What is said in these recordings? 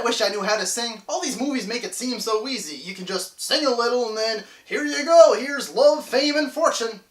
I wish I knew how to sing. All these movies make it seem so easy. You can just sing a little and then, here you go, here's love, fame, and fortune.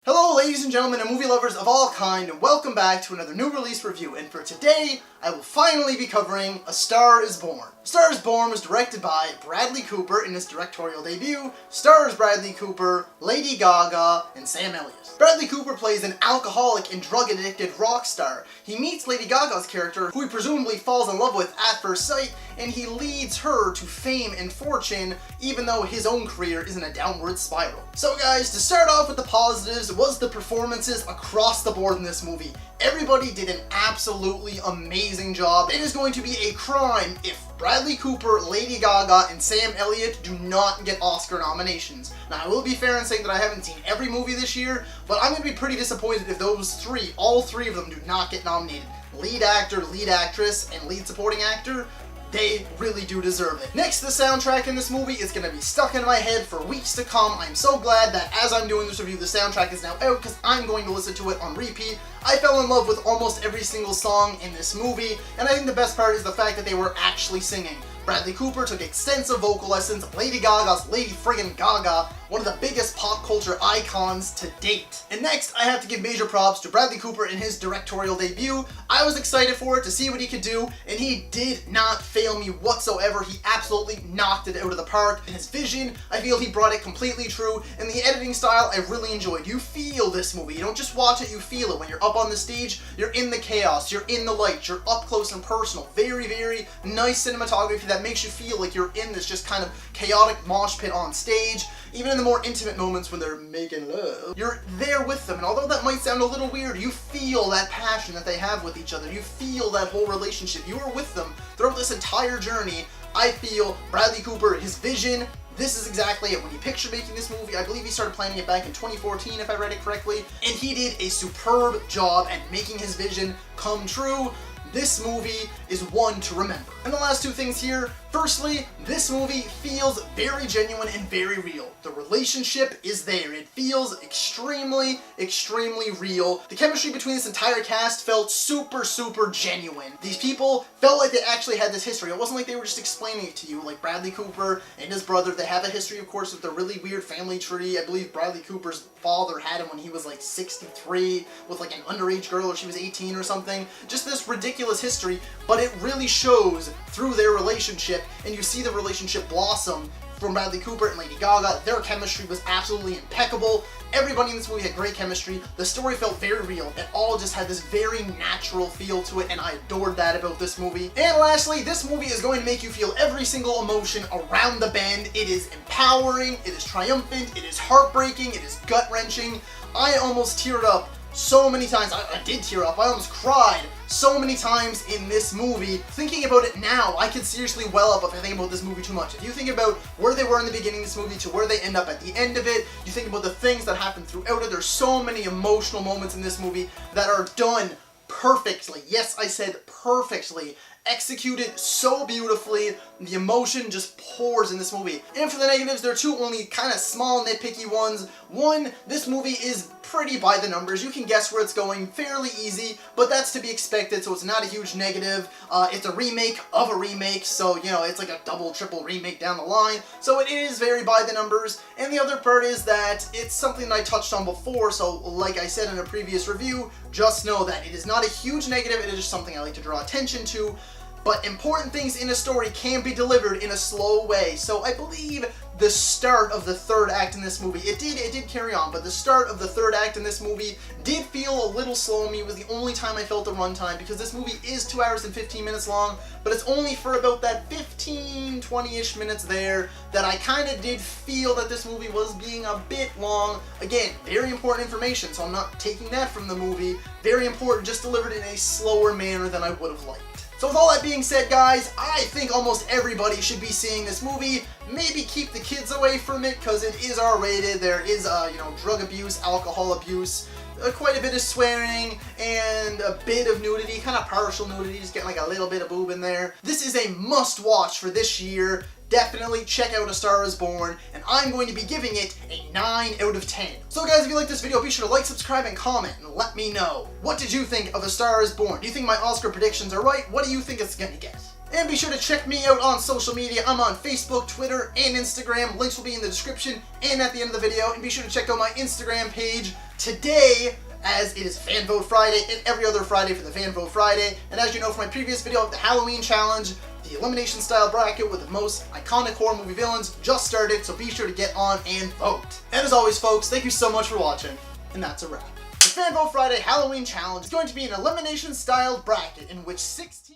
Hello ladies and gentlemen and movie lovers of all kind, and welcome back to another new release review. And for today, I will finally be covering A Star is Born. A Star is Born was directed by Bradley Cooper in his directorial debut, stars Bradley Cooper, Lady Gaga, and Sam Elliott. Bradley Cooper plays an alcoholic and drug-addicted rock star. He meets Lady Gaga's character, who he presumably falls in love with at first sight, and he leads her to fame and fortune, even though his own career is in a downward spiral. So guys, to start off with the positives, was the performances across the board in this movie. Everybody did an absolutely amazing job. It is going to be a crime if Bradley Cooper, Lady Gaga, and Sam Elliott do not get Oscar nominations. Now, I will be fair in saying that I haven't seen every movie this year, but I'm going to be pretty disappointed if all three of them do not get nominated. Lead actor, lead actress, and lead supporting actor, they really do deserve it. Next, the soundtrack in this movie is going to be stuck in my head for weeks to come. I'm so glad that as I'm doing this review, the soundtrack is now out because I'm going to listen to it on repeat. I fell in love with almost every single song in this movie, and I think the best part is the fact that they were actually singing. Bradley Cooper took extensive vocal lessons of Lady Gaga's Lady Friggin' Gaga, one of the biggest pop culture icons to date. And next, I have to give major props to Bradley Cooper in his directorial debut. I was excited for it to see what he could do, and he did not fail me whatsoever. He absolutely knocked it out of the park. In his vision, I feel he brought it completely true, and the editing style I really enjoyed. You feel this movie. You don't just watch it, you feel it. When you're up on the stage, you're in the chaos, you're in the lights, you're up close and personal. Very, very nice cinematography that makes you feel like you're in this just kind of chaotic mosh pit on stage. Even in the more intimate moments when they're making love, you're there with them. And although that might sound a little weird, you feel that passion that they have with each other. You feel that whole relationship. You are with them throughout this entire journey. I feel Bradley Cooper, his vision, this is exactly it. When he pictured making this movie, I believe he started planning it back in 2014, if I read it correctly, and he did a superb job at making his vision come true. This movie is one to remember. And the last two things here. Firstly, this movie feels very genuine and very real. The relationship is there. It feels extremely, extremely real. The chemistry between this entire cast felt super, super genuine. These people felt like they actually had this history. It wasn't like they were just explaining it to you. Like Bradley Cooper and his brother, they have a history, of course, with the really weird family tree. I believe Bradley Cooper's father had him when he was like 63 with like an underage girl, or she was 18 or something. Just this ridiculous history, but it really shows through their relationship, and you see the relationship blossom from Bradley Cooper and Lady Gaga. Their chemistry was absolutely impeccable. Everybody in this movie had great chemistry. The story felt very real. It all just had this very natural feel to it, and I adored that about this movie. And lastly, this movie is going to make you feel every single emotion around the bend. It is empowering, it is triumphant, it is heartbreaking, it is gut-wrenching. I almost teared up so many times. I did tear up. I almost cried so many times in this movie. Thinking about it now, I could seriously well up if I think about this movie too much. If you think about where they were in the beginning of this movie to where they end up at the end of it, you think about the things that happen throughout it, there's so many emotional moments in this movie that are done perfectly. Yes, I said perfectly. Executed so beautifully. The emotion just pours in this movie. And for the negatives, there are two only kind of small nitpicky ones. One, this movie is pretty by the numbers. You can guess where it's going fairly easy, but that's to be expected, so it's not a huge negative. It's a remake of a remake, so, you know, it's like a double, triple remake down the line, so it is very by the numbers. And the other part is that it's something that I touched on before, so like I said in a previous review, just know that it is not a huge negative, it is just something I like to draw attention to. But important things in a story can be delivered in a slow way. So I believe the start of the third act in this movie, it did carry on, but the start of the third act in this movie did feel a little slow on me. It was the only time I felt the runtime, because this movie is 2 hours and 15 minutes long, but it's only for about that 15, 20-ish minutes there that I kind of did feel that this movie was being a bit long. Again, very important information, so I'm not taking that from the movie. Very important, just delivered in a slower manner than I would have liked. So with all that being said, guys, I think almost everybody should be seeing this movie. Maybe keep the kids away from it, because it is R-rated. There is, drug abuse, alcohol abuse, quite a bit of swearing, and a bit of nudity, kind of partial nudity, just getting like a little bit of boob in there. This is a must-watch for this year. definitely check out A Star is Born, and I'm going to be giving it a 9 out of 10. So guys, if you like this video, be sure to like, subscribe, and comment, and let me know. What did you think of A Star is Born? Do you think my Oscar predictions are right? What do you think it's gonna get? And be sure to check me out on social media. I'm on Facebook, Twitter, and Instagram. Links will be in the description and at the end of the video. And be sure to check out my Instagram page today, as it is Fan Vote Friday, and every other Friday for the Fan Vote Friday. And as you know from my previous video of the Halloween Challenge, the elimination style bracket with the most iconic horror movie villains just started, so be sure to get on and vote. And as always, folks, thank you so much for watching, and that's a wrap. The Fan Vote Friday Halloween Challenge is going to be an elimination style bracket in which 16